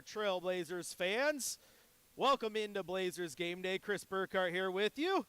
Trailblazers fans. Welcome into Blazers Game Day. Chris Burkhardt here with you.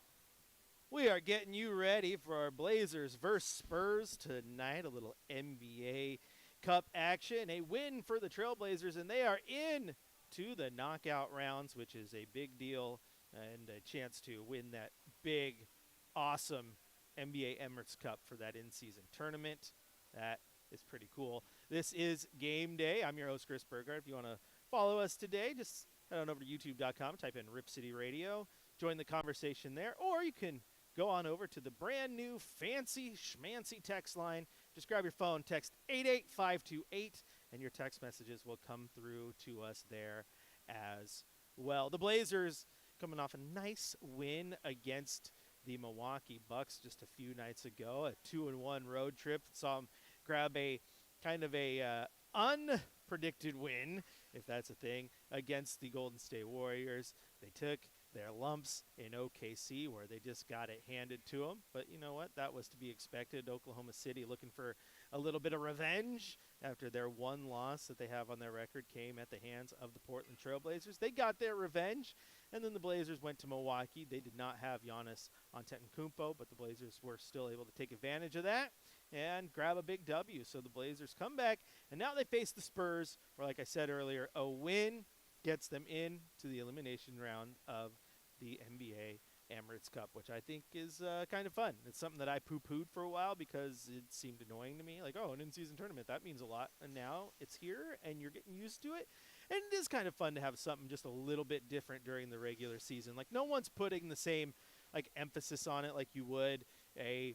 We are getting you ready for our Blazers versus Spurs tonight. A little NBA Cup action. A win for the Trailblazers, and they are in to the knockout rounds, which is a big deal and a chance to win that big, awesome NBA Emirates Cup for that in-season tournament. That is pretty cool. This is Game Day. I'm your host, Chris Burkhardt. If you want to follow us today, just head on over to youtube.com, type in Rip City Radio, join the conversation there, or you can go on over to the brand new fancy schmancy text line. Just grab your phone, text 88528, and your text messages will come through to us there as well. The Blazers coming off a nice win against the Milwaukee Bucks just a few nights ago, a 2-1 road trip. Saw them grab a kind of a unpredicted win, if that's a thing, against the Golden State Warriors. They took their lumps in OKC, where they just got it handed to them. But you know what? That was to be expected. Oklahoma City looking for a little bit of revenge after their one loss that they have on their record came at the hands of the Portland Trailblazers. They got their revenge, and then the Blazers went to Milwaukee. They did not have Giannis Antetokounmpo, but the Blazers were still able to take advantage of that and grab a big W. So the Blazers come back, and now they face the Spurs, where, like I said earlier, a win gets them in to the elimination round of the NBA Emirates Cup, which I think is kind of fun. It's something that I poo-pooed for a while because it seemed annoying to me. Like, oh, an in-season tournament, that means a lot. And now it's here, and you're getting used to it. And it is kind of fun to have something just a little bit different during the regular season. Like, no one's putting the same, like, emphasis on it like you would a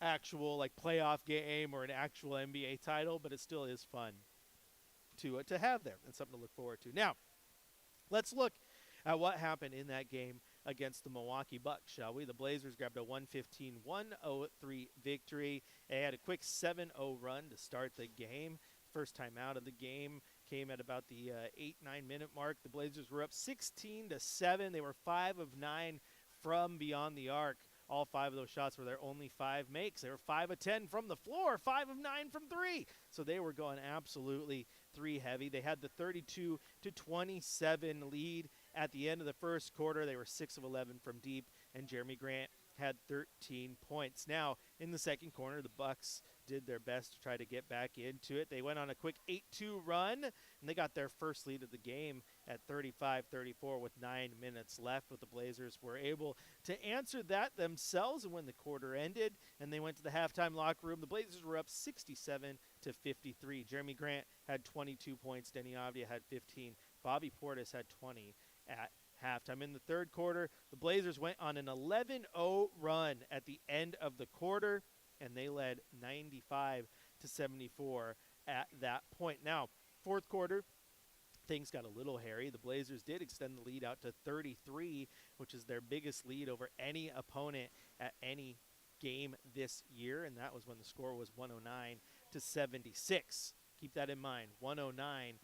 actual, like, playoff game or an actual NBA title, but it still is fun to have there and something to look forward to. Now, let's look at what happened in that game against the Milwaukee Bucks, shall we? The Blazers grabbed a 115-103 victory. They had a quick 7-0 run to start the game. First time out of the game came at about the 8-9 minute mark. The Blazers were up 16-7. They were 5 of 9 from beyond the arc. All 5 of those shots were their only 5 makes. They were 5 of 10 from the floor, 5 of 9 from 3. So they were going absolutely 3 heavy. They had the 32-27 lead at the end of the first quarter. They were 6 of 11 from deep, and Jeremy Grant had 13 points. Now, in the second quarter, the Bucks did their best to try to get back into it. They went on a quick 8-2 run, and they got their first lead of the game at 35-34 with 9 minutes left. But the Blazers were able to answer that themselves, and when the quarter ended and they went to the halftime locker room, the Blazers were up 67-53. Jeremy Grant had 22 points. Denny Avdia had 15. Bobby Portis had 20 at halftime. In the third quarter, the Blazers went on an 11-0 run at the end of the quarter, and they led 95-74 at that point. Now, fourth quarter, things got a little hairy. The Blazers did extend the lead out to 33, which is their biggest lead over any opponent at any game this year, and that was when the score was 109-76. Keep that in mind, 109-76,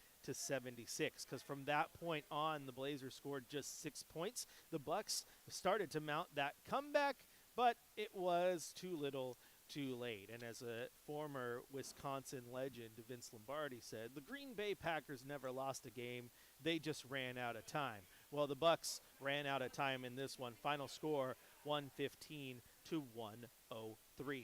because from that point on, the Blazers scored just 6 points. The Bucks started to mount that comeback, but it was too little too late. And as a former Wisconsin legend, Vince Lombardi said, the Green Bay Packers never lost a game. They just ran out of time. Well, the Bucks ran out of time in this one. Final score, 115-103.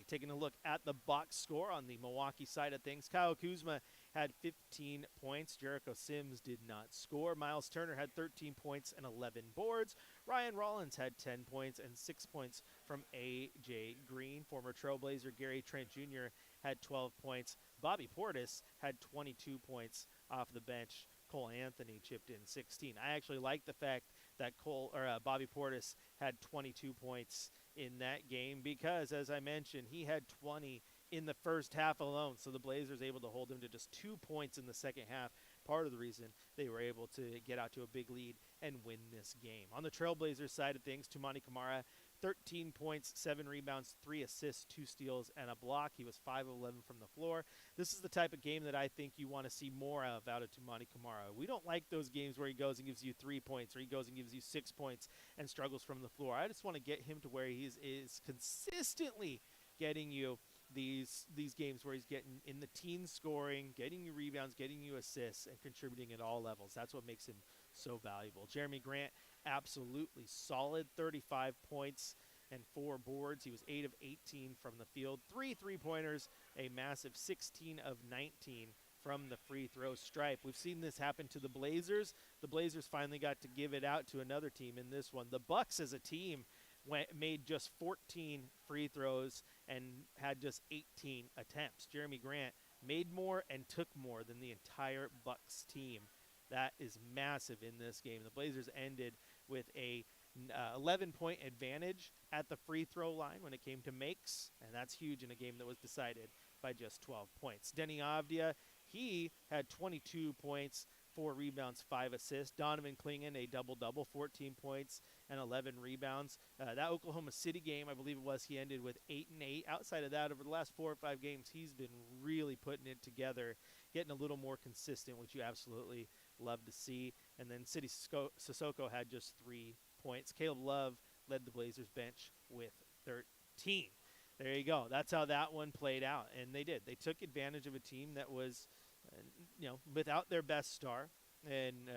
Taking a look at the box score on the Milwaukee side of things, Kyle Kuzma had 15 points. Jericho Sims did not score. Miles Turner had 13 points and 11 boards. Ryan Rollins had 10 points and 6 points from A.J. Green. Former Trailblazer Gary Trent Jr. had 12 points. Bobby Portis had 22 points off the bench. Cole Anthony chipped in 16. I actually like the fact that Bobby Portis had 22 points in that game because, as I mentioned, he had 20 in the first half alone. So the Blazers able to hold him to just 2 points in the second half. Part of the reason they were able to get out to a big lead and win this game. On the Trailblazers side of things, Toumani Camara, 13 points, 7 rebounds, 3 assists, 2 steals, and a block. He was 5 of 11 from the floor. This is the type of game that I think you want to see more of out of Toumani Camara. We don't like those games where he goes and gives you 3 points or he goes and gives you 6 points and struggles from the floor. I just want to get him to where he is consistently getting you these games where he's getting in the teens scoring, getting you rebounds, getting you assists, and contributing at all levels. That's what makes him so valuable. Jeremy Grant, absolutely solid, 35 points and 4 boards. He was 8 of 18 from the field, 3 3-pointers, a massive 16 of 19 from the free throw stripe. We've seen this happen to the Blazers. The Blazers finally got to give it out to another team in this one. The Bucks as a team made just 14 free throws and had just 18 attempts. Jeremy Grant made more and took more than the entire Bucks team. That is massive in this game. The Blazers ended with a 11-point advantage at the free throw line when it came to makes, and that's huge in a game that was decided by just 12 points. Denny Avdia, he had 22 points, 4 rebounds, 5 assists. Donovan Clingan, a double-double, 14 points and 11 rebounds. That Oklahoma City game, I believe it was, he ended with 8 and 8. Outside of that, over the last 4 or 5 games, he's been really putting it together, getting a little more consistent, which you absolutely love to see. And then City Sissoko had just 3 points. Caleb Love led the Blazers bench with 13. There you go. That's how that one played out, and they did. They took advantage of a team that was, without their best star, and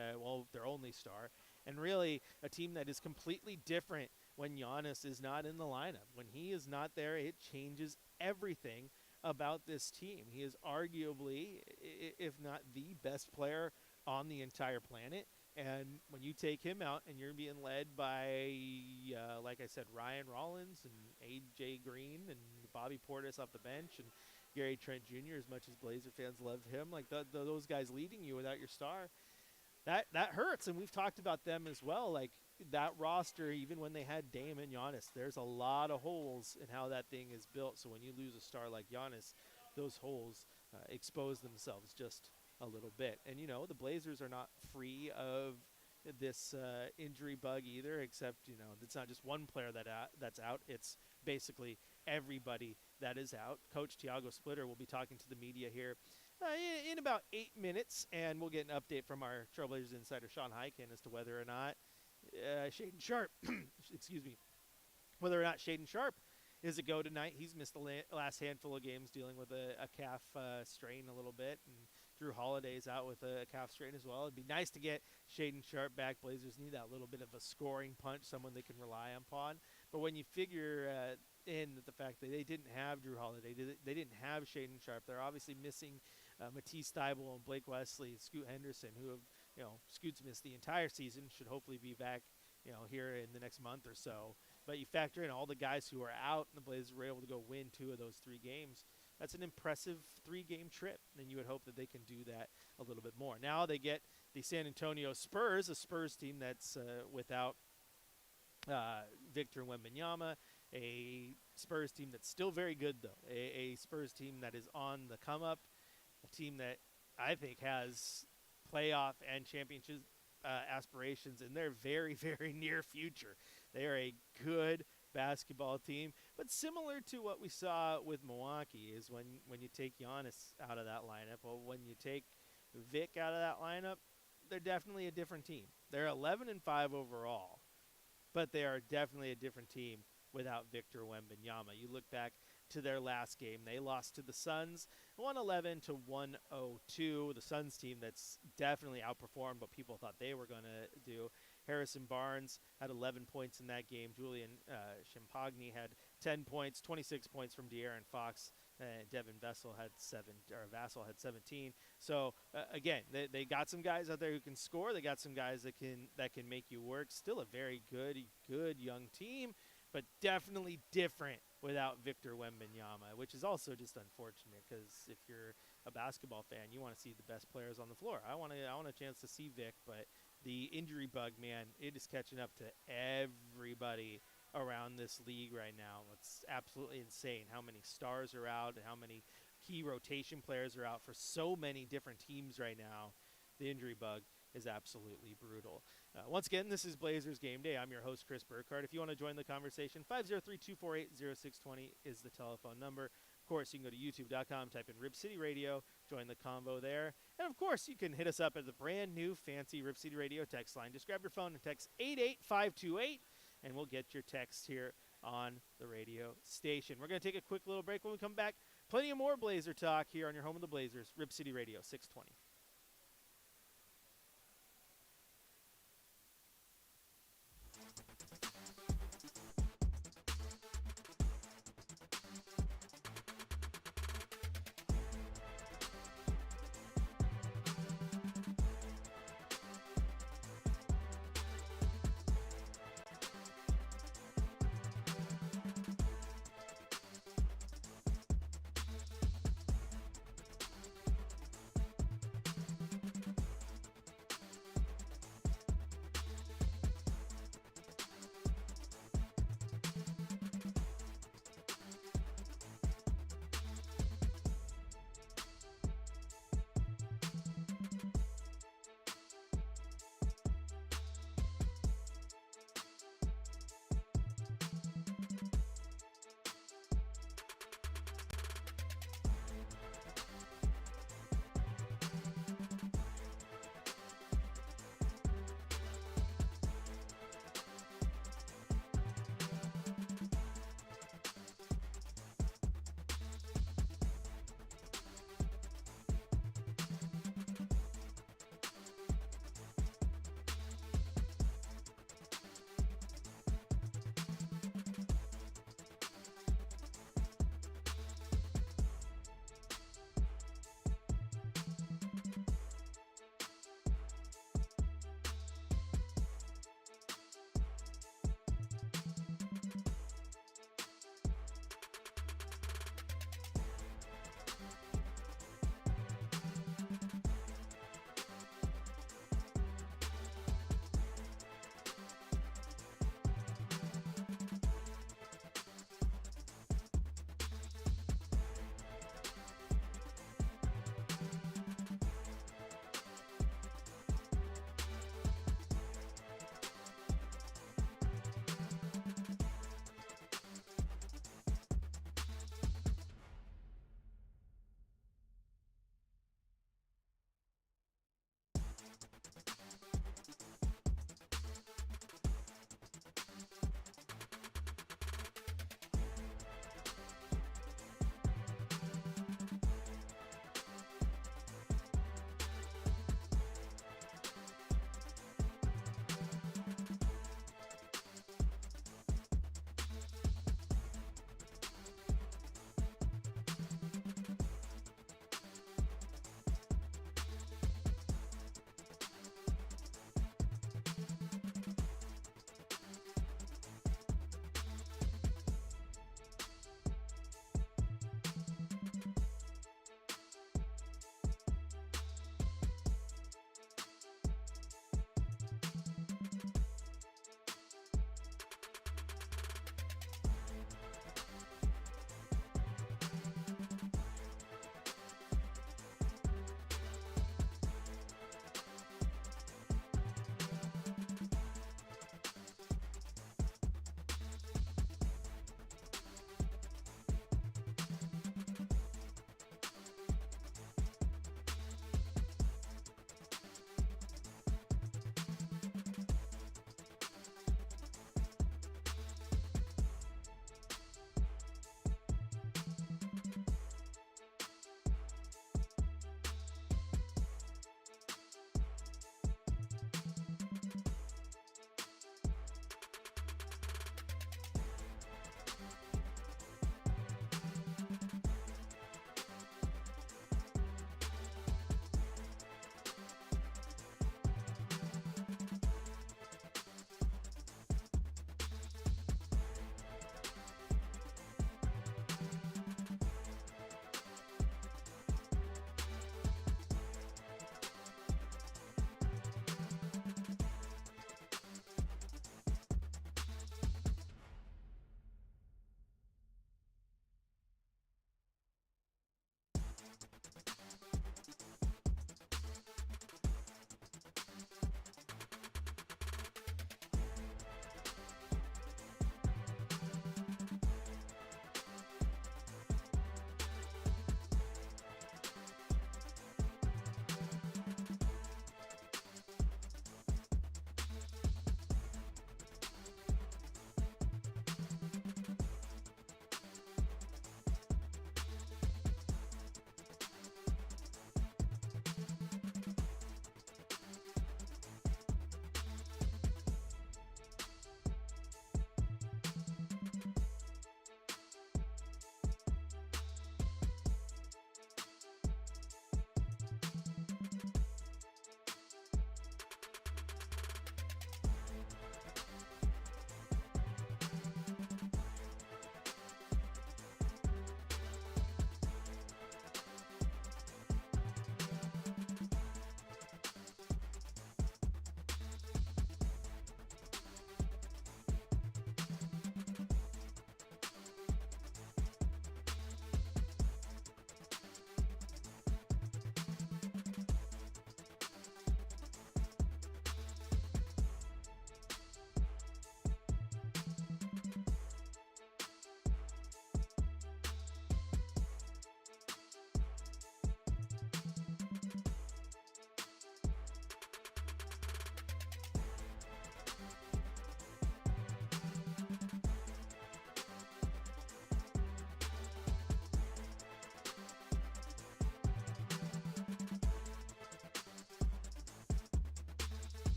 their only star, and really a team that is completely different when Giannis is not in the lineup. When he is not there, it changes everything about this team. He is arguably, if not the best player on the entire planet. And when you take him out and you're being led by, like I said, Ryan Rollins and A.J. Green and Bobby Portis off the bench and Gary Trent Jr., as much as Blazer fans love him, like those guys leading you without your star, that hurts. And we've talked about them as well. Like that roster, even when they had Dame and Giannis, there's a lot of holes in how that thing is built. So when you lose a star like Giannis, those holes expose themselves just a little bit. And, the Blazers are not free of this injury bug either, except, it's not just one player that's out. It's basically everybody that is out. Coach Tiago Splitter will be talking to the media here in about 8 minutes, and we'll get an update from our Trailblazers insider Sean Hyken as to whether or not Shaedon Sharpe, excuse me, whether or not Shaedon Sharpe is a go tonight. He's missed the last handful of games dealing with a calf strain a little bit, and Drew Holiday's out with a calf strain as well. It'd be nice to get Shaedon Sharpe back. Blazers need that little bit of a scoring punch, someone they can rely upon. But when you figure in the fact that they didn't have Drew Holiday, they didn't have Shaedon Sharpe, they're obviously missing Matisse Thybulle and Blake Wesley and Scoot Henderson, who have, Scoot's missed the entire season, should hopefully be back, here in the next month or so. But you factor in all the guys who are out, and the Blazers were able to go win 2 of those 3 games. That's an impressive 3-game trip, and you would hope that they can do that a little bit more. Now they get the San Antonio Spurs, a Spurs team that's without Victor Wembanyama, a Spurs team that's still very good, though, a Spurs team that is on the come-up, a team that I think has playoff and championship aspirations in their very, very near future. They are a good basketball team, but similar to what we saw with Milwaukee is when you take Giannis out of that lineup, or when you take Vic out of that lineup, they're definitely a different team. They're 11-5 overall, but they are definitely a different team without Victor Wembanyama. You look back to their last game, they lost to the Suns 111-102. The Suns team that's definitely outperformed what people thought they were going to do. Harrison Barnes had 11 points in that game. Julian Champagny had 10 points, 26 points from De'Aaron Fox. Devin Vassell had 17. So again, they got some guys out there who can score. They got some guys that can make you work. Still a very good young team, but definitely different without Victor Wembanyama, which is also just unfortunate because if you're a basketball fan, you want to see the best players on the floor. I want a chance to see Vic, but the injury bug, man, it is catching up to everybody around this league right now. It's absolutely insane how many stars are out and how many key rotation players are out for so many different teams right now. The injury bug is absolutely brutal. Once again, this is Blazers Game Day. I'm your host, Chris Burkhardt. If you want to join the conversation, 503-248-0620 is the telephone number. Of course, you can go to youtube.com, type in Rip City Radio, join the convo there. And, of course, you can hit us up at the brand-new fancy Rip City Radio text line. Just grab your phone and text 88528, and we'll get your text here on the radio station. We're going to take a quick little break. When we come back, Plenty of more Blazer talk here on your home of the Blazers, Rip City Radio 620.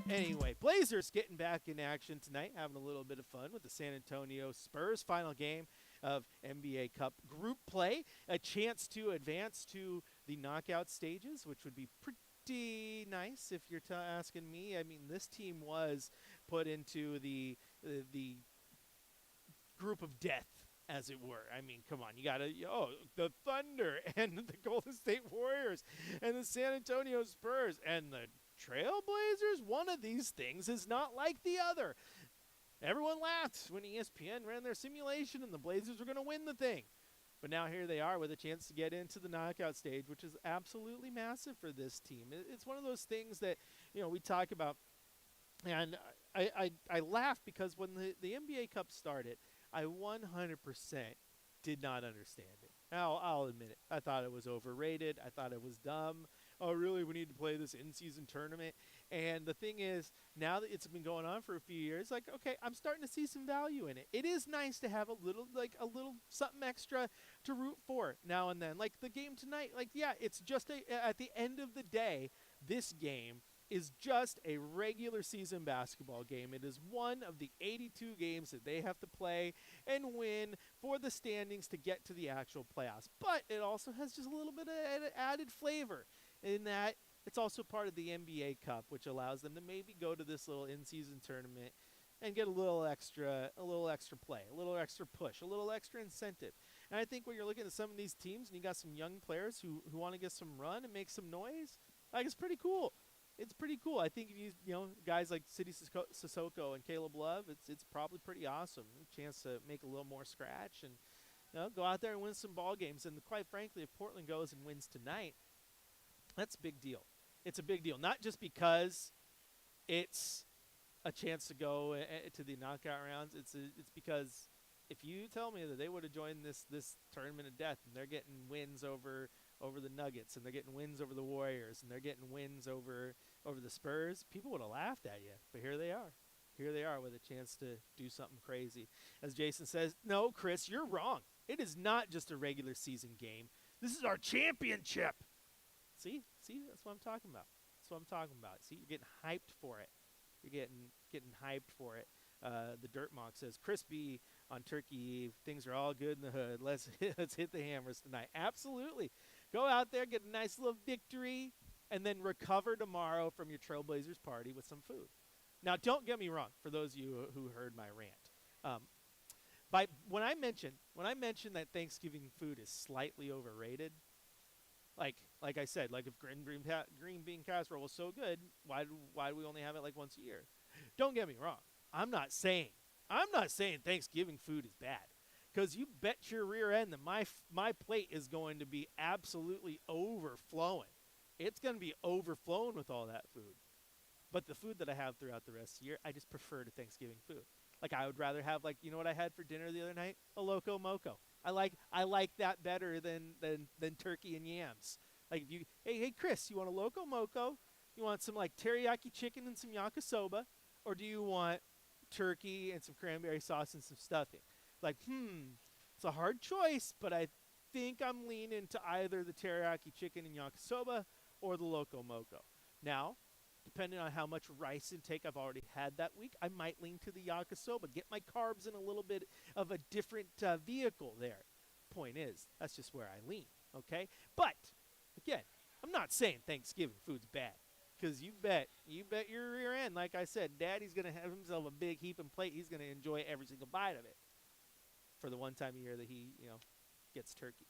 Anyway, Blazers getting back in action tonight, having a little bit of fun with the San Antonio Spurs. Final game of NBA Cup group play, a chance to advance to the knockout stages, which would be pretty nice if you're asking me. I mean, this team was put into the group of death, as it were. I mean, come on, you got to, the Thunder and the Golden State Warriors and the San Antonio Spurs and the Trailblazers. One of these things is not like the other. Everyone laughed when ESPN ran their simulation and the Blazers were going to win the thing. But now here they are with a chance to get into the knockout stage, which is absolutely massive for this team. It's one of those things that, we talk about. And I laugh because when the NBA Cup started, I 100% did not understand it. I'll admit it. I thought it was overrated. I thought it was dumb. Oh, really? We need to play this in-season tournament? And the thing is, now that it's been going on for a few years, like, okay, I'm starting to see some value in it. It is nice to have a little something extra to root for now and then. Like the game tonight, it's just at the end of the day, this game is just a regular season basketball game. It is one of the 82 games that they have to play and win for the standings to get to the actual playoffs. But it also has just a little bit of added flavor in that it's also part of the NBA Cup, which allows them to maybe go to this little in-season tournament and get a little extra play, a little extra push, a little extra incentive. And I think when you're looking at some of these teams and you got some young players who want to get some run and make some noise, it's pretty cool. It's pretty cool. I think if guys like City Sissoko and Caleb Love, it's probably pretty awesome. A chance to make a little more scratch and go out there and win some ball games. And quite frankly, if Portland goes and wins tonight, that's a big deal. It's a big deal, not just because it's a chance to go to the knockout rounds. It's because if you tell me that they would have joined this tournament of death and they're getting wins over the Nuggets and they're getting wins over the Warriors and they're getting wins over the Spurs, people would have laughed at you. But here they are. Here they are with a chance to do something crazy. As Jason says, no, Chris, you're wrong. It is not just a regular season game. This is our championship. See, that's what I'm talking about. That's what I'm talking about. See, you're getting hyped for it. You're getting hyped for it. The Dirt Monk says, Chris B on Turkey Eve. Things are all good in the hood. Let's hit the hammers tonight. Absolutely. Go out there, get a nice little victory, and then recover tomorrow from your Trailblazers party with some food. Now, don't get me wrong. For those of you who heard my rant, when I mentioned that Thanksgiving food is slightly overrated. Like I said, like if green bean casserole was so good, why do we only have it like once a year? Don't get me wrong. I'm not saying Thanksgiving food is bad, because you bet your rear end that my plate is going to be absolutely overflowing. It's going to be overflowing with all that food. But the food that I have throughout the rest of the year, I just prefer to Thanksgiving food. Like I would rather have what I had for dinner the other night? A Loco Moco. I like that better than turkey and yams. Like if you, hey Chris, you want a Loco Moco? You want some teriyaki chicken and some yakisoba, or do you want turkey and some cranberry sauce and some stuffing? It's a hard choice, but I think I'm leaning to either the teriyaki chicken and yakisoba or the Loco Moco. Now, depending on how much rice intake I've already had that week, I might lean to the yakisoba, get my carbs in a little bit of a different vehicle there. Point is, that's just where I lean, okay? But, again, I'm not saying Thanksgiving food's bad, because you bet your rear end, like I said, Daddy's going to have himself a big heaping plate. He's going to enjoy every single bite of it for the one time a year that he, gets turkey.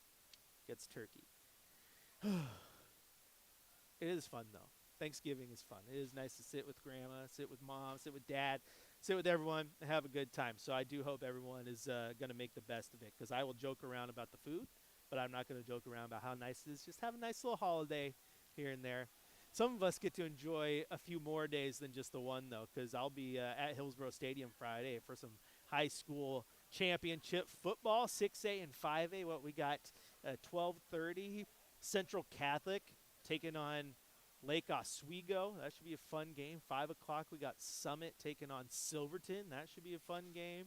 It is fun, though. Thanksgiving is fun. It is nice to sit with grandma, sit with mom, sit with dad, sit with everyone, and have a good time. So I do hope everyone is going to make the best of it, because I will joke around about the food, but I'm not going to joke around about how nice it is. Just have a nice little holiday here and there. Some of us get to enjoy a few more days than just the one, though, because I'll be at Hillsborough Stadium Friday for some high school championship football, 6A and 5A. What we got, 12:30, Central Catholic taking on Lake Oswego. That should be a fun game. 5 o'clock, we got Summit taking on Silverton. That should be a fun game.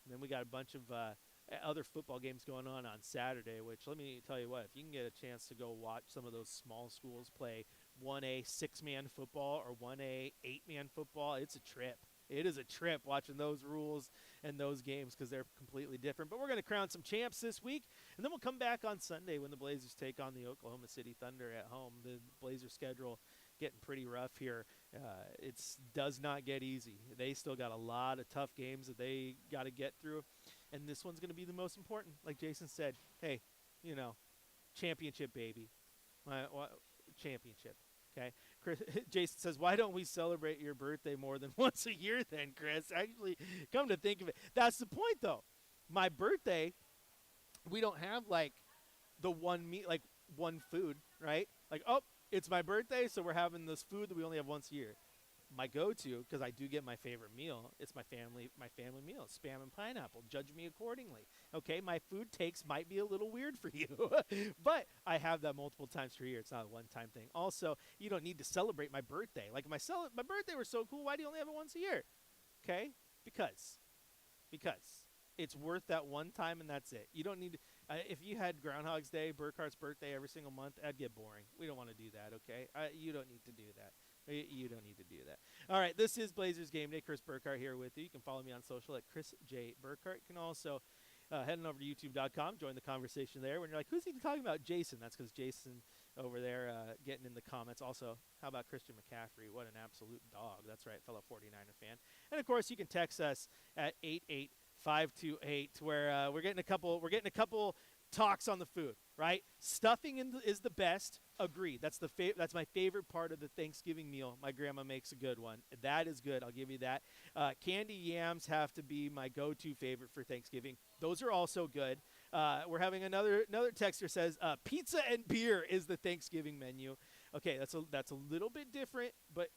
And then we got a bunch of other football games going on Saturday, which let me tell you what, if you can get a chance to go watch some of those small schools play 1A 6-man football or 1A 8-man football, it's a trip. It is a trip watching those rules and those games because they're completely different. But we're going to crown some champs this week, and then we'll come back on Sunday when the Blazers take on the Oklahoma City Thunder at home. The Blazers schedule getting pretty rough here. It does not get easy. They still got a lot of tough games that they got to get through, and this one's going to be the most important. Like Jason said, hey, championship, baby. Championship. Okay. Jason says, why don't we celebrate your birthday more than once a year then, Chris? Actually, come to think of it, that's the point, though. My birthday, we don't have, like, the one meat, like, one food, right? Like, oh, it's my birthday, so we're having this food that we only have once a year. My go-to, because I do get my favorite meal, it's my family meal, spam and pineapple. Judge me accordingly. Okay, my food takes might be a little weird for you, but I have that multiple times per year. It's not a one-time thing. Also, you don't need to celebrate my birthday. Like my birthday was so cool. Why do you only have it once a year? Okay, because it's worth that one time and that's it. You don't need to. If you had Groundhog's Day, Burkhardt's birthday every single month, that'd get boring. We don't want to do that. Okay, you don't need to do that. You don't need to do that. All right, this is Blazers Game Day. Chris Burkhardt here with you. You can follow me on social at Chris J. Burkhardt. You can also head on over to YouTube.com, join the conversation there. When you're like, who's he talking about? Jason. That's because Jason over there getting in the comments. Also, how about Christian McCaffrey? What an absolute dog. That's right, fellow 49er fan. And, of course, you can text us at 88528 where we're getting a couple talks on the food, right? Stuffing is the best. Agreed. That's that's my favorite part of the Thanksgiving meal. My grandma makes a good one. That is good. I'll give you that. Candy yams have to be my go-to favorite for Thanksgiving. Those are also good. We're having another texter says pizza and beer is the Thanksgiving menu. Okay, that's a little bit different, but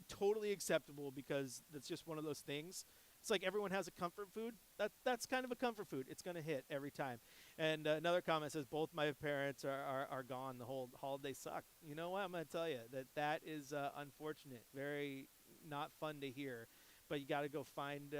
totally acceptable because that's just one of those things. It's like everyone has a comfort food. That's kind of a comfort food. It's going to hit every time. And another comment says, both my parents are gone. The whole holiday sucked. You know what? I'm going to tell you that is unfortunate. Very not fun to hear. But you got to go find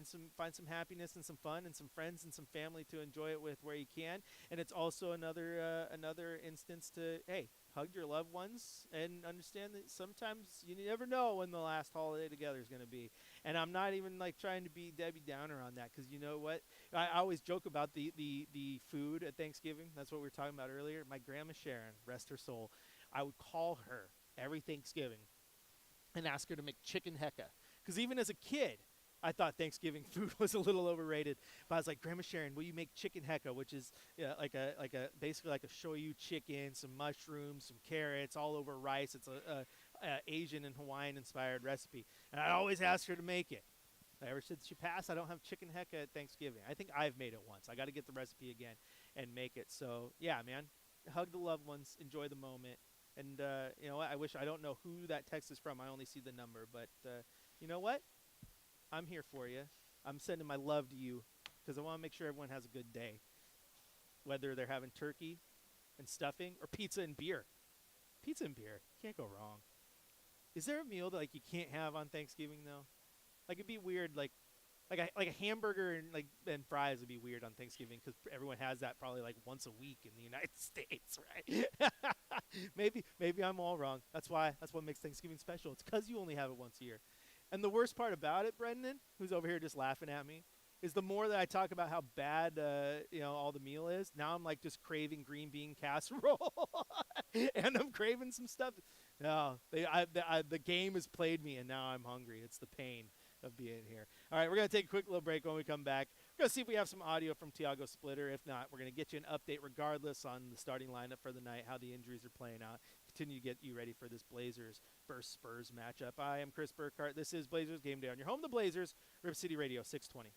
some happiness and some fun and some friends and some family to enjoy it with where you can. And it's also another instance to, hey, hug your loved ones and understand that sometimes you never know when the last holiday together is going to be. And I'm not even like trying to be Debbie Downer on that because you know what? I always joke about the food at Thanksgiving. That's what we were talking about earlier. My grandma Sharon, rest her soul, I would call her every Thanksgiving and ask her to make chicken heka. Because even as a kid, I thought Thanksgiving food was a little overrated. But I was like, Grandma Sharon, will you make chicken heka, which is basically like a shoyu chicken, some mushrooms, some carrots, all over rice. It's a Asian and Hawaiian inspired recipe, and I always ask her to make it. Ever since she passed, I don't have chicken heka at Thanksgiving. I think I've made it once. I got to get the recipe again and make it. So yeah, man, hug the loved ones, enjoy the moment, and you know what? I don't know who that text is from. I only see the number, but. You know what? I'm here for you. I'm sending my love to you because I want to make sure everyone has a good day. Whether they're having turkey and stuffing or pizza and beer. Pizza and beer. Can't go wrong. Is there a meal that like you can't have on Thanksgiving though? Like it'd be weird like a hamburger and fries would be weird on Thanksgiving because everyone has that probably like once a week in the United States, right? maybe I'm all wrong. That's what makes Thanksgiving special. It's because you only have it once a year. And the worst part about it, Brendan, who's over here just laughing at me, is the more that I talk about how bad all the meal is, now I'm like just craving green bean casserole, and I'm craving some stuff. No, the game has played me, and now I'm hungry. It's the pain of being here. All right, we're going to take a quick little break. When we come back, we're going to see if we have some audio from Tiago Splitter. If not, we're going to get you an update regardless on the starting lineup for the night, how the injuries are playing out. Continue to get you ready for this Blazers versus Spurs matchup. I am Chris Burkhardt. This is Blazers Game Day on your home, the Blazers, Rip City Radio 620.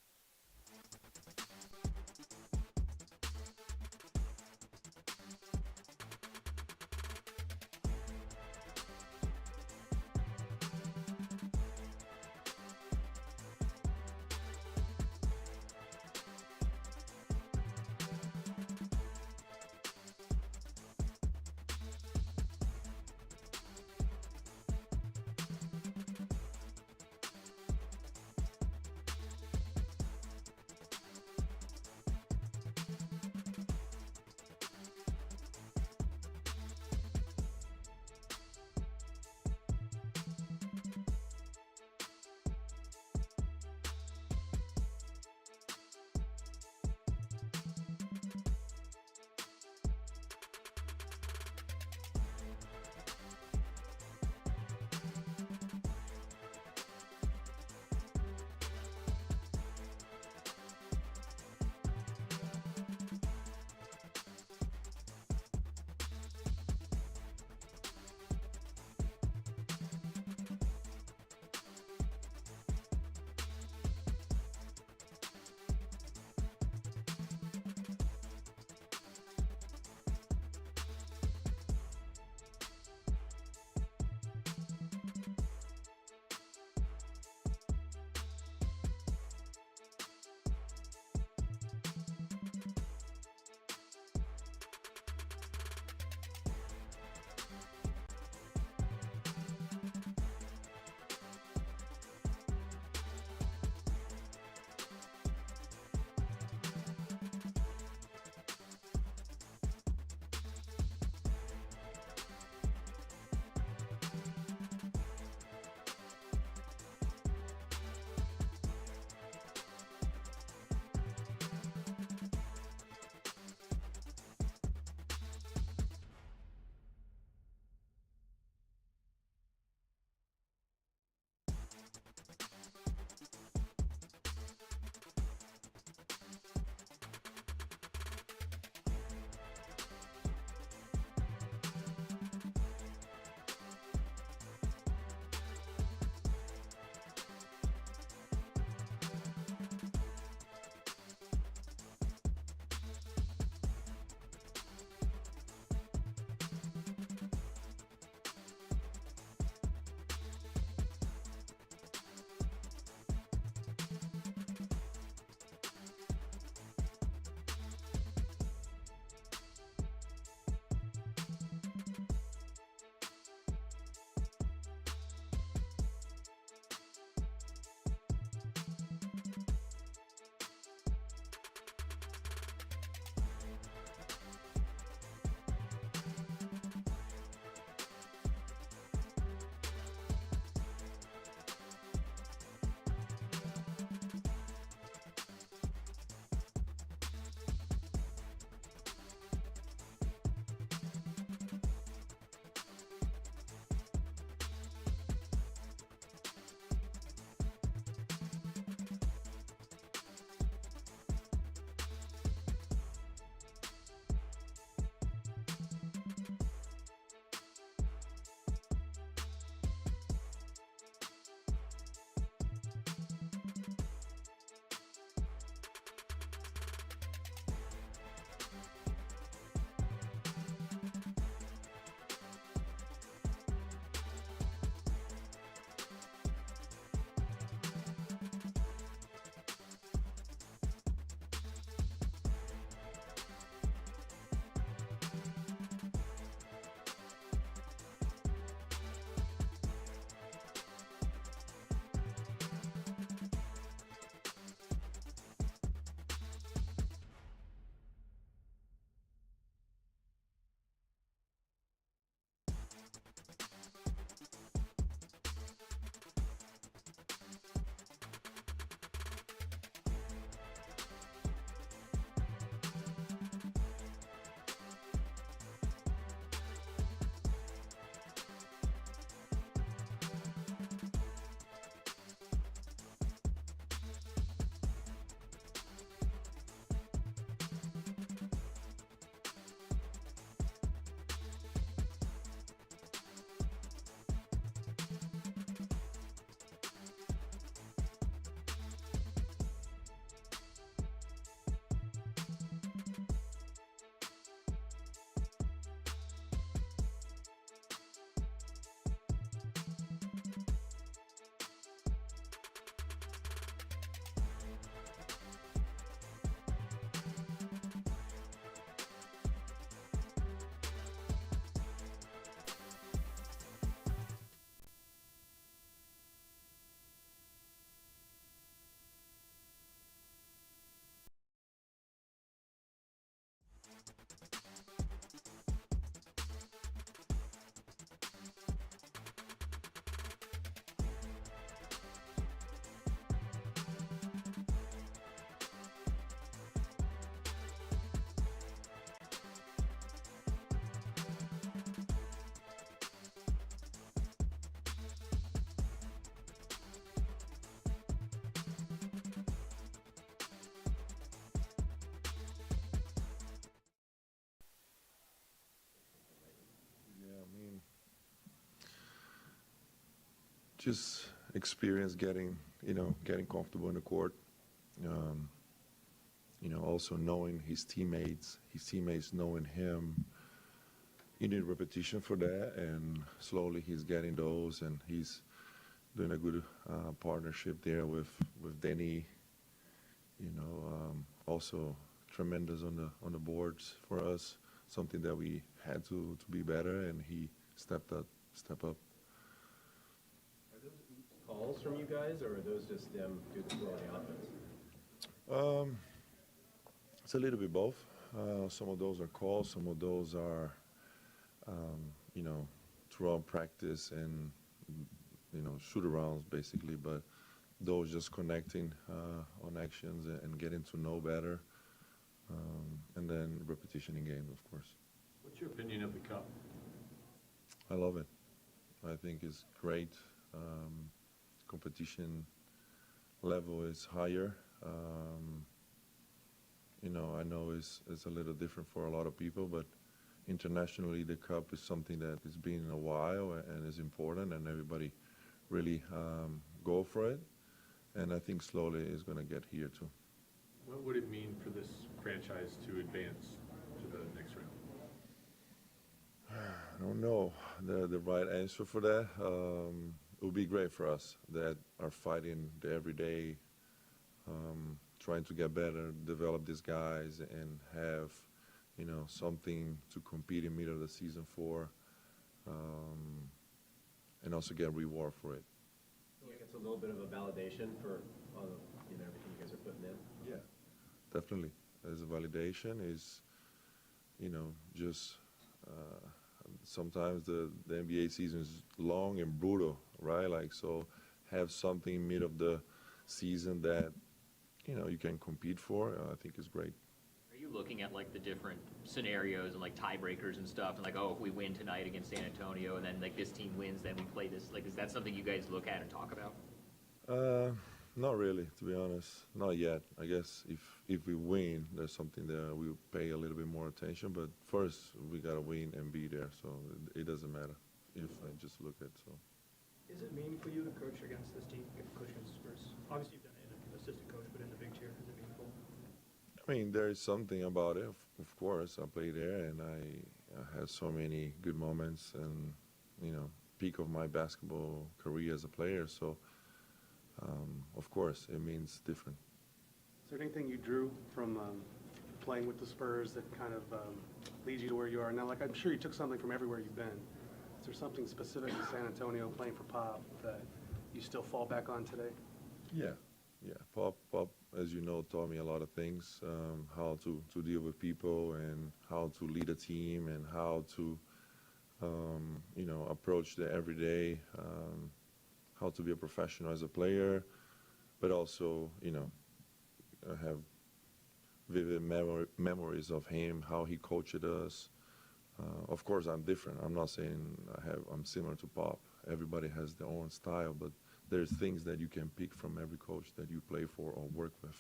just experience getting, getting comfortable in the court. Um, also knowing his teammates knowing him. You need repetition for that, and slowly he's getting those, and he's doing a good partnership there with Denny. Also tremendous on the boards for us. Something that we had to be better, and he step up. Are those calls from you guys, or are those just them through the flow of the offense? Um, it's a little bit both. Some of those are calls, some of those are, um, you know, throughout practice and shoot arounds basically. But those just connecting on actions and getting to know better, and then repetition in games, of course. What's your opinion of the cup? I love it. I think it's great. Competition level is higher. I know it's a little different for a lot of people, but internationally the cup is something that has been a while and is important, and everybody really go for it. And I think slowly it's going to get here too. What would it mean for this franchise to advance to the next round? I don't know the right answer for that. It would be great for us that are fighting the everyday, trying to get better, develop these guys, and have, something to compete in middle of the season for, and also get reward for it. Like it's a little bit of a validation for all the, everything you guys are putting in. Yeah, definitely. As a validation is, just sometimes the NBA season is long and brutal, right? Like, so have something mid of the season that, you can compete for, I think is great. Are you looking at like the different scenarios and like tiebreakers and stuff, and like, oh, if we win tonight against San Antonio and then like this team wins, then we play this? Like, is that something you guys look at and talk about? Not really, to be honest. Not yet. I guess if we win, there's something that we'll pay a little bit more attention. But first, we gotta win and be there. So it doesn't matter if I just look at so. Is it meaningful for you to coach against this team, coach against the Spurs? Obviously, you've done it in an assistant coach, but in the big chair, is it meaningful? I mean, there is something about it. Of course, I played there, and I had so many good moments, and peak of my basketball career as a player. So, of course, it means different. Is there anything you drew from playing with the Spurs that kind of leads you to where you are now? Like, I'm sure you took something from everywhere you've been. Is there something specific in San Antonio playing for Pop that you still fall back on today? Yeah. Pop, as you know, taught me a lot of things, how to deal with people and how to lead a team and how to, approach the everyday, how to be a professional as a player, but also, I have vivid memories of him, how he coached us. Of course, I'm different. I'm not saying I'm similar to Pop. Everybody has their own style, but there's things that you can pick from every coach that you play for or work with.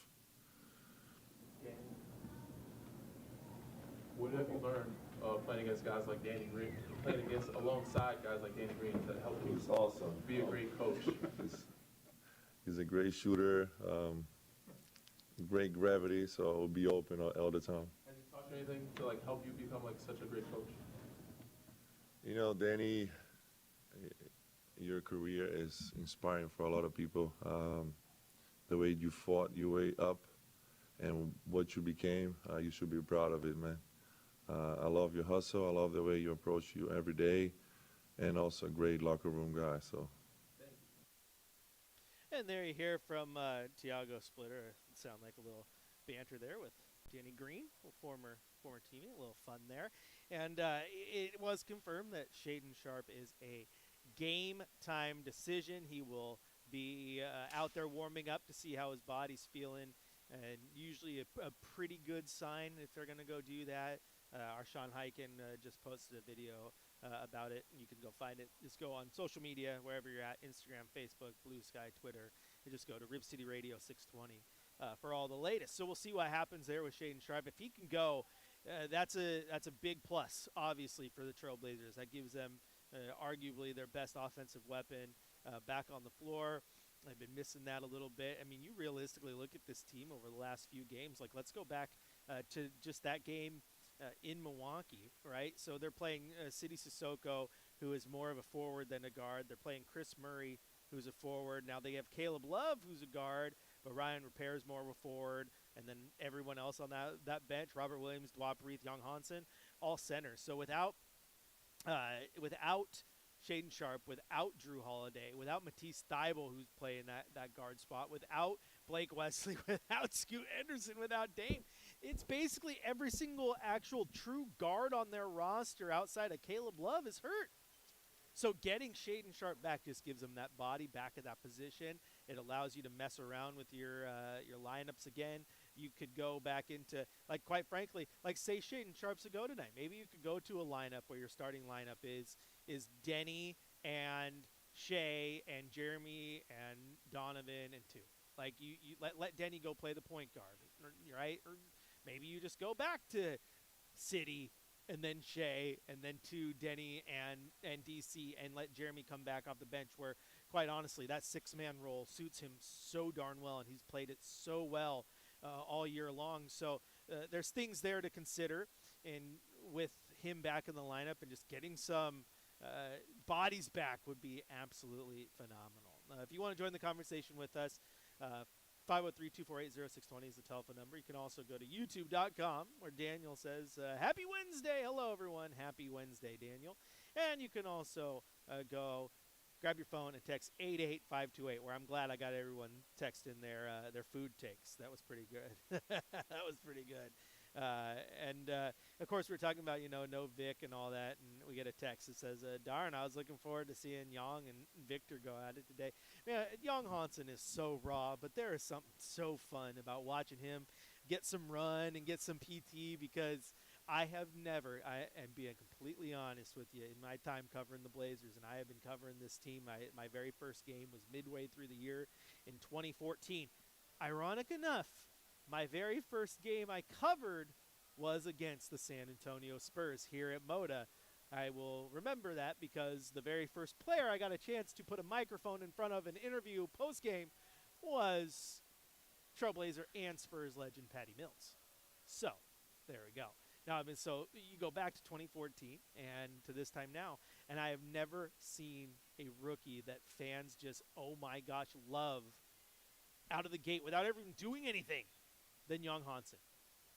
What have you learned playing against guys like Danny Green, playing alongside guys like Danny Green that help you He's awesome. be a great coach? He's a great shooter, great gravity, so it'll be open all the time. Has he taught you anything to like help you become like such a great coach? Danny, your career is inspiring for a lot of people. The way you fought your way up and what you became, you should be proud of it, man. I love your hustle. I love the way you approach you every day, and also a great locker room guy. So. And there you hear from Tiago Splitter. Sound like a little banter there with Danny Green, a former teammate. A little fun there. And it was confirmed that Shaedon Sharpe is a game-time decision. He will be out there warming up to see how his body's feeling. And usually a pretty good sign if they're going to go do that. Our Sean Hyken just posted a video about it. You can go find it. Just go on social media, wherever you're at, Instagram, Facebook, Blue Sky, Twitter, and just go to Rib City Radio 620 for all the latest. So we'll see what happens there with Shaedon Sharpe. If he can go, that's a big plus, obviously, for the Trailblazers. That gives them arguably their best offensive weapon, back on the floor. I've been missing that a little bit. I mean, you realistically look at this team over the last few games. Like, let's go back to just that game in Milwaukee, right? So they're playing City Sissoko, who is more of a forward than a guard. They're playing Chris Murray, who's a forward. Now they have Caleb Love, who's a guard, but Ryan Repair is more of a forward. And then everyone else on that bench, Robert Williams, Dwight Breeth, Young Hansen, all centers. So without Shaden Sharp, without Drew Holiday, without Matisse Thybulle, who's playing that guard spot, without Blake Wesley, without Scoot Henderson, without Dame, it's basically every single actual true guard on their roster outside of Caleb Love is hurt. So getting Shaden Sharp back just gives them that body back at that position. It allows you to mess around with your lineups again. You could go back into, like, quite frankly, like, say Shaden Sharp's a go tonight. Maybe you could go to a lineup where your starting lineup is Denny and Shea and Jeremy and Donovan and two. Like, you let Denny go play the point guard, right? Or maybe you just go back to City and then Shea and then to Denny and DC and let Jeremy come back off the bench, where, quite honestly, that six-man role suits him so darn well, and he's played it so well all year long. So there's things there to consider, and with him back in the lineup and just getting some bodies back would be absolutely phenomenal. If you want to join the conversation with us, 503-248-0620 is the telephone number. You can also go to youtube.com, where Daniel says, Happy Wednesday. Hello, everyone. Happy Wednesday, Daniel. And you can also go grab your phone and text 88528, where I'm glad I got everyone texting their food takes. That was pretty good. That was pretty good. Of course, we're talking about, no Vic and all that, and we get a text that says, darn, I was looking forward to seeing Young and Victor go at it today. Man, Young Hansen is so raw, but there is something so fun about watching him get some run and get some PT, because I have never, and being completely honest with you, in my time covering the Blazers, and I have been covering this team, my very first game was midway through the year in 2014. Ironic enough, my very first game I covered was against the San Antonio Spurs here at Moda. I will remember that because the very first player I got a chance to put a microphone in front of an interview post-game was Trailblazer and Spurs legend Patty Mills. So, there we go. Now, so you go back to 2014 and to this time now, and I have never seen a rookie that fans just, oh my gosh, love out of the gate without ever even doing anything than Young Hansen.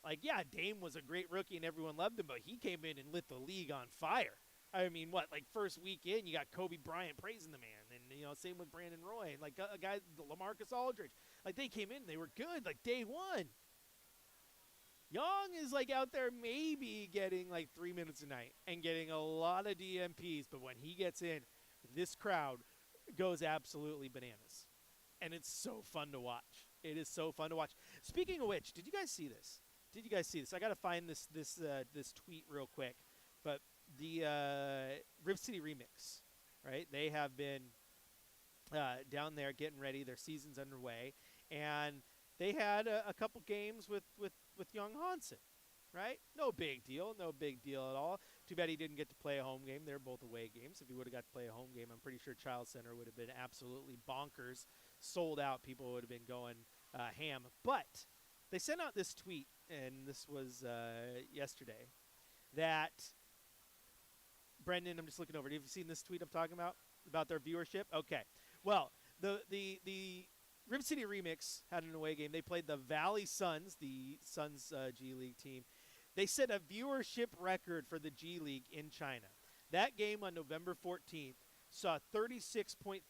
Like, yeah, Dame was a great rookie and everyone loved him, but he came in and lit the league on fire. I mean, first week in, you got Kobe Bryant praising the man, and, same with Brandon Roy, and, like, a guy, LaMarcus Aldridge. Like, they came in, they were good, like, day one. Young is, like, out there maybe getting, like, 3 minutes a night and getting a lot of DMPs, but when he gets in, this crowd goes absolutely bananas. And it's so fun to watch. It is so fun to watch. Speaking of which, did you guys see this? I got to find this tweet real quick. But the Rip City Remix, right? They have been down there getting ready. Their season's underway. And they had a couple games with Young Hansen, right? No big deal at all. Too bad he didn't get to play a home game. They're both away games. If he would have got to play a home game, I'm pretty sure Child Center would have been absolutely bonkers, sold out. People would have been going ham. But they sent out this tweet, and this was yesterday, that Brendan, I'm just looking over. Have you seen this tweet I'm talking about their viewership? Okay. Well, the Rip City Remix had an away game. They played the Valley Suns, the Suns G League team. They set a viewership record for the G League in China. That game on November 14th saw 36.3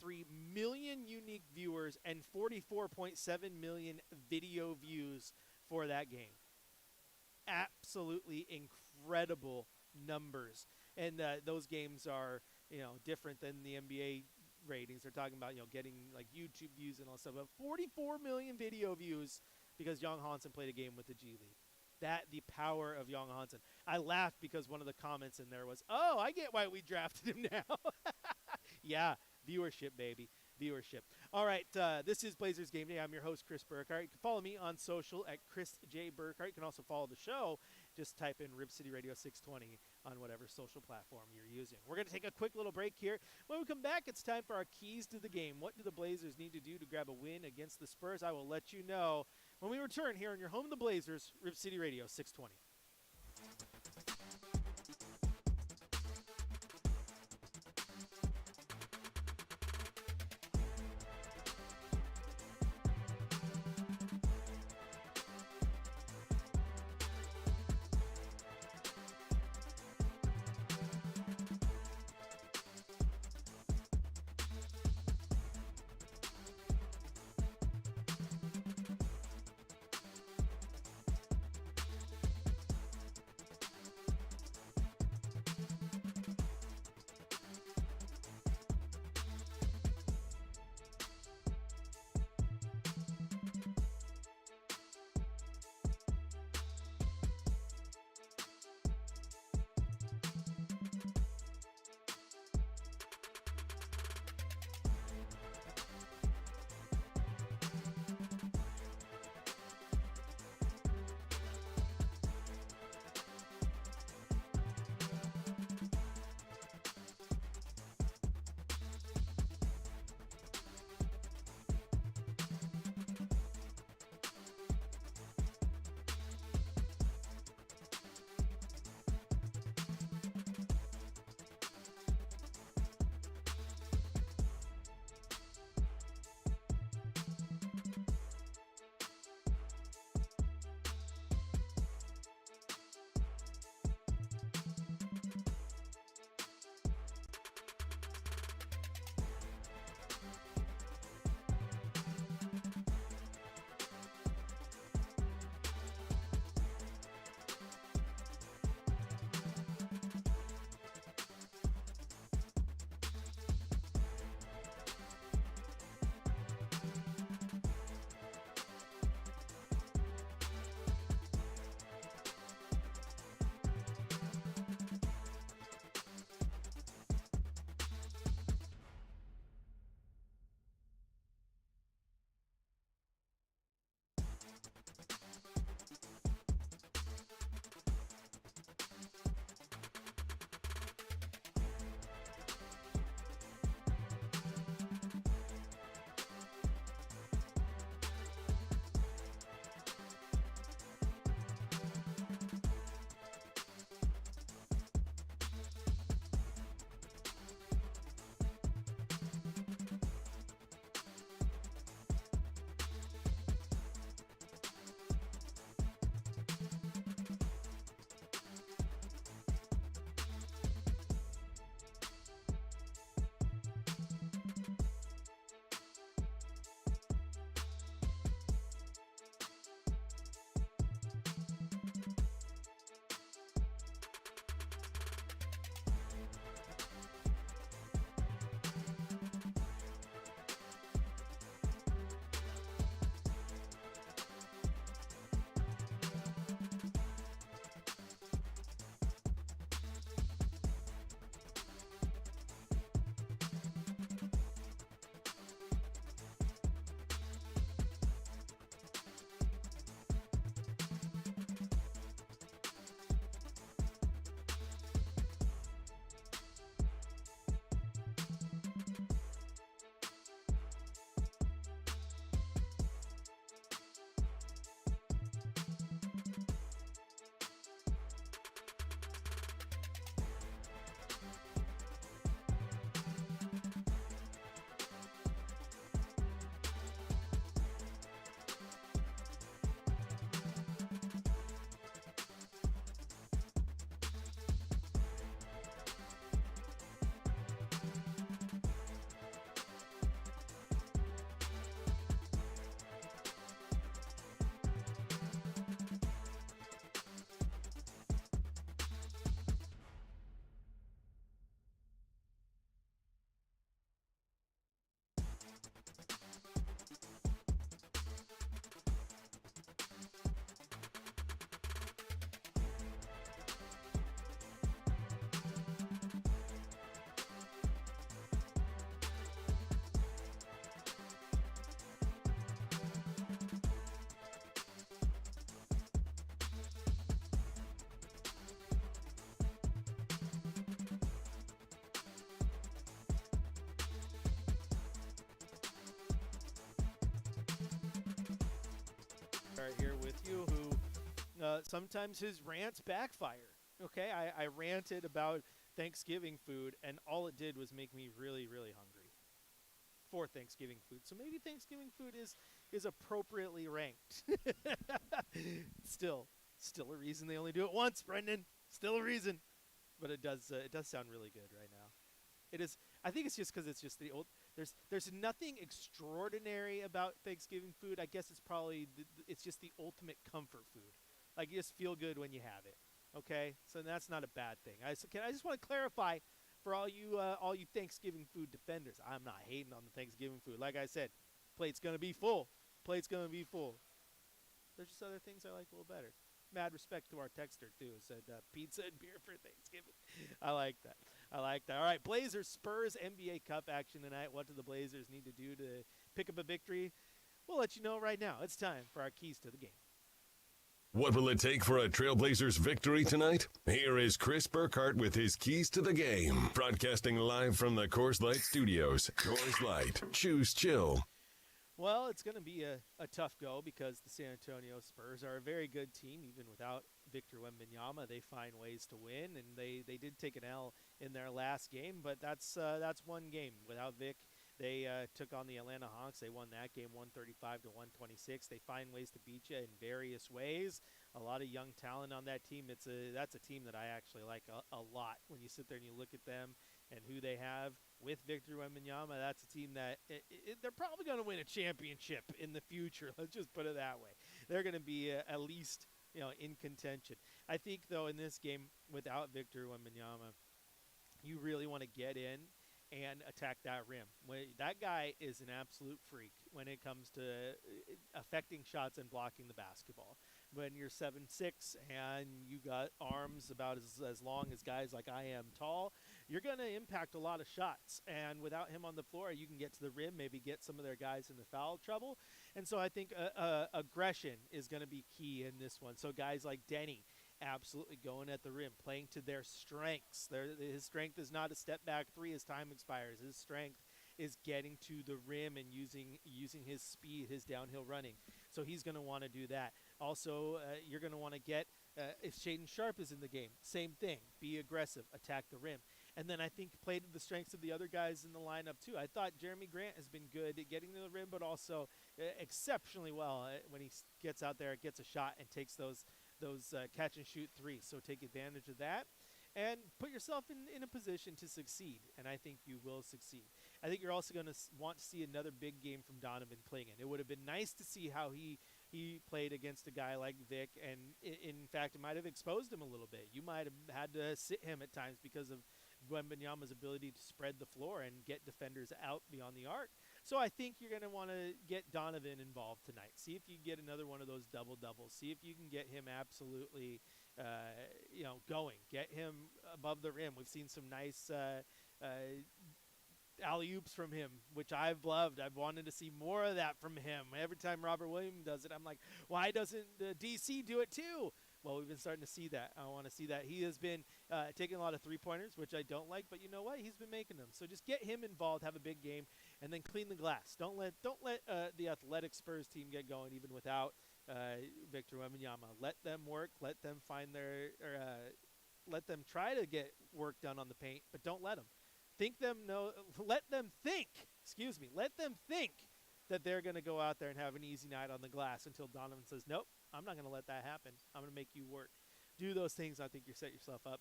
million unique viewers and 44.7 million video views for that game. Absolutely incredible numbers. And those games are, different than the NBA ratings. They're talking about, getting like YouTube views and all stuff. But 44 million video views because Young Hansen played a game with the G League. The power of Young Hansen. I laughed because one of the comments in there was, "Oh, I get why we drafted him now." Yeah, viewership, baby. Viewership. All right, this is Blazers Game Day. I'm your host, Chris Burkhardt. You can follow me on social at Chris J. Burkhardt. You can also follow the show Just type in Rib City Radio 620 on whatever social platform you're using. We're going to take a quick little break here. When we come back, it's time for our keys to the game. What do the Blazers need to do to grab a win against the Spurs? I will let you know when we return here on your home of the Blazers, Rib City Radio 620. Burkhardt here with you, who sometimes his rants backfire. Okay, I ranted about Thanksgiving food, and all it did was make me really, really hungry for Thanksgiving food. So maybe Thanksgiving food is appropriately ranked. Still a reason they only do it once, Brendan. Still a reason, but it does sound really good right now. It is. I think it's just because it's just the old. There's nothing extraordinary about Thanksgiving food. I guess it's probably it's just the ultimate comfort food. Like you just feel good when you have it. Okay, so that's not a bad thing. I just want to clarify for all you Thanksgiving food defenders. I'm not hating on the Thanksgiving food. Like I said, plate's gonna be full. Plate's gonna be full. There's just other things I like a little better. Mad respect to our texter too. Said pizza and beer for Thanksgiving. I like that. All right, Blazers Spurs NBA Cup action tonight. What do the Blazers need to do to pick up a victory? We'll let you know right now. It's time for our keys to the game. What will it take for a Trailblazers victory tonight? Here is Chris Burkhardt with his keys to the game. Broadcasting live from the Coors Light Studios. Coors Light. Choose chill. Well, it's going to be a tough go because the San Antonio Spurs are a very good team. Even without Victor Wembanyama, they find ways to win, and they did take an L in their last game, but that's one game. Without Vic, they took on the Atlanta Hawks. They won that game 135 to 126. They find ways to beat you in various ways. A lot of young talent on that team. That's a team that I actually like a lot. When you sit there and you look at them and who they have with Victor Wembanyama, that's a team that they're probably going to win a championship in the future. Let's just put it that way. They're going to be at least in contention. I think, though, in this game, without Victor Wembanyama, you really want to get in and attack that rim. That guy is an absolute freak when it comes to affecting shots and blocking the basketball. When you're 7'6" and you got arms about as long as guys like I am tall, you're going to impact a lot of shots. And without him on the floor, you can get to the rim, maybe get some of their guys into foul trouble. And so I think aggression is going to be key in this one. So guys like Denny, absolutely going at the rim, playing to their strengths. His strength is not a step-back three as time expires. His strength is getting to the rim and using his speed, his downhill running. So he's going to want to do that. Also, you're going to want to get, if Shaedon Sharpe is in the game, same thing. Be aggressive, attack the rim. And then I think play to the strengths of the other guys in the lineup too. I thought Jeremy Grant has been good at getting to the rim, but also exceptionally well when he gets out there, gets a shot, and takes those catch and shoot threes. So take advantage of that and put yourself in a position to succeed. And I think you will succeed. I think you're also going to want to see another big game from Donovan Clingan. It would have been nice to see how he played against a guy like Vic, and in fact, it might have exposed him a little bit. You might have had to sit him at times because of Wembanyama's ability to spread the floor and get defenders out beyond the arc. So I think you're going to want to get Donovan involved tonight. See if you get another one of those double-doubles. See if you can get him absolutely, going. Get him above the rim. We've seen some nice alley-oops from him, which I've loved. I've wanted to see more of that from him. Every time Robert Williams does it, I'm like, why doesn't DC do it too? Well, we've been starting to see that. I want to see that. He has been taking a lot of three-pointers, which I don't like, but you know what? He's been making them. So just get him involved, have a big game, and then clean the glass. Don't let the athletic Spurs team get going even without Victor Wembanyama. Let them work. Let them let them try to get work done on the paint, but don't let them. Let them think that they're going to go out there and have an easy night on the glass until Donovan says, nope, I'm not going to let that happen. I'm going to make you work. Do those things, I think you set yourself up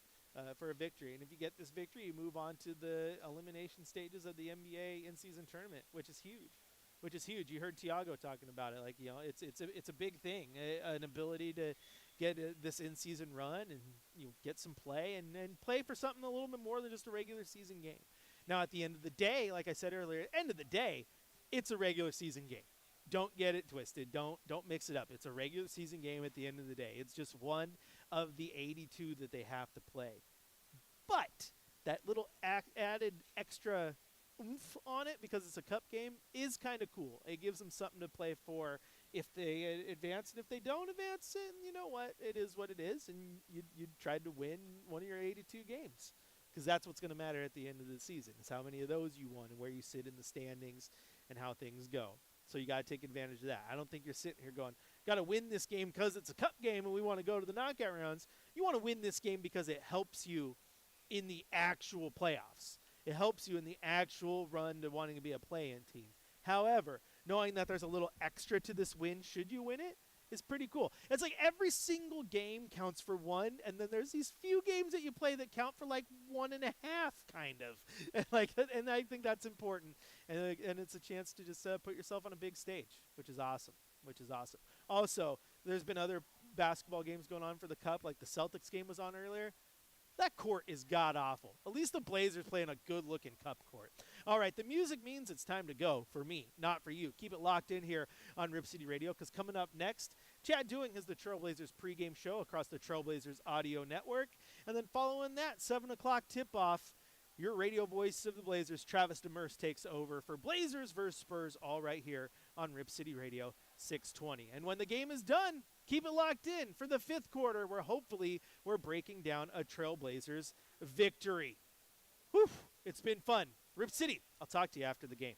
for a victory. And if you get this victory, you move on to the elimination stages of the NBA in-season tournament, which is huge. You heard Tiago talking about it. It's a big thing, an ability to get this in-season run and get some play and play for something a little bit more than just a regular season game. Now, at the end of the day, like I said earlier, it's a regular season game. Don't get it twisted. Don't mix it up. It's a regular season game at the end of the day. It's just one of the 82 that they have to play. But that little added extra oomph on it, because it's a cup game, is kind of cool. It gives them something to play for if they advance, and if they don't advance, and you know what? It is what it is, and you tried to win one of your 82 games, because that's what's going to matter at the end of the season, is how many of those you won and where you sit in the standings and how things go. So you got to take advantage of that. I don't think you're sitting here going, got to win this game because it's a cup game and we want to go to the knockout rounds. You want to win this game because it helps you in the actual playoffs. It helps you in the actual run to wanting to be a play-in team. However, knowing that there's a little extra to this win should you win it is pretty cool. It's like every single game counts for one, and then there's these few games that you play that count for like 1.5, kind of. And I think that's important. And it's a chance to just put yourself on a big stage, which is awesome. Also, there's been other basketball games going on for the Cup, like the Celtics game was on earlier. That court is god-awful. At least the Blazers play in a good-looking Cup court. All right, the music means it's time to go for me, not for you. Keep it locked in here on Rip City Radio, because coming up next, Chad Doing has the Trailblazers pregame show across the Trailblazers audio network. And then following that, 7 o'clock tip-off, your radio voice of the Blazers, Travis Demers, takes over for Blazers versus Spurs, all right here on Rip City Radio 620. And when the game is done, keep it locked in for the fifth quarter, where hopefully we're breaking down a Trailblazers victory. Whew, it's been fun. Rip City, I'll talk to you after the game.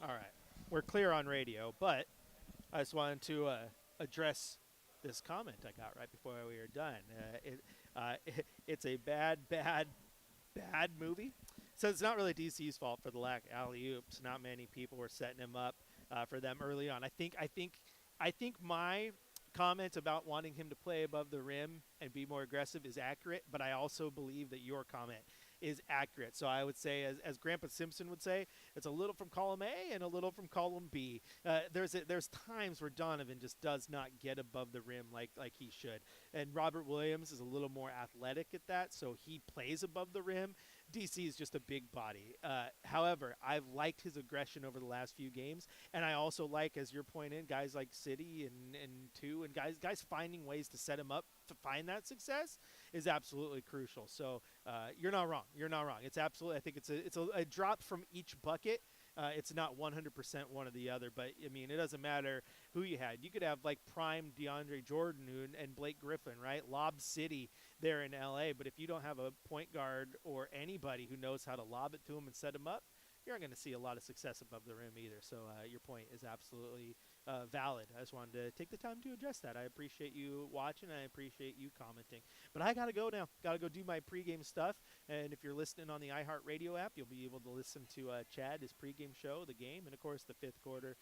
All right, we're clear on radio, but I just wanted to address this comment I got right before we were done. It's a bad movie. So it's not really DC's fault for the lack of alley-oops. Not many people were setting him up for them early on. I think my comment about wanting him to play above the rim and be more aggressive is accurate, but I also believe that your comment is accurate. So I would say, as Grandpa Simpson would say, it's a little from column A and a little from column B. There's times where Donovan just does not get above the rim like he should. And Robert Williams is a little more athletic at that, so he plays above the rim. DC is just a big body. However, I've liked his aggression over the last few games, and I also like, as you're pointing, guys like City and Two, and guys finding ways to set him up to find that success is absolutely crucial. So you're not wrong. It's absolutely. I think it's a drop from each bucket. It's not 100% one or the other, but I mean, it doesn't matter who you had. You could have like prime DeAndre Jordan and Blake Griffin, right? Lob City there in LA. But if you don't have a point guard or anybody who knows how to lob it to him and set him up, you're not going to see a lot of success above the rim either. So your point is absolutely valid. I just wanted to take the time to address that. I appreciate you watching. I appreciate you commenting. But I got to go now. Got to go do my pregame stuff. And if you're listening on the iHeartRadio app, you'll be able to listen to Chad, his pregame show, the game, and, of course, the fifth quarter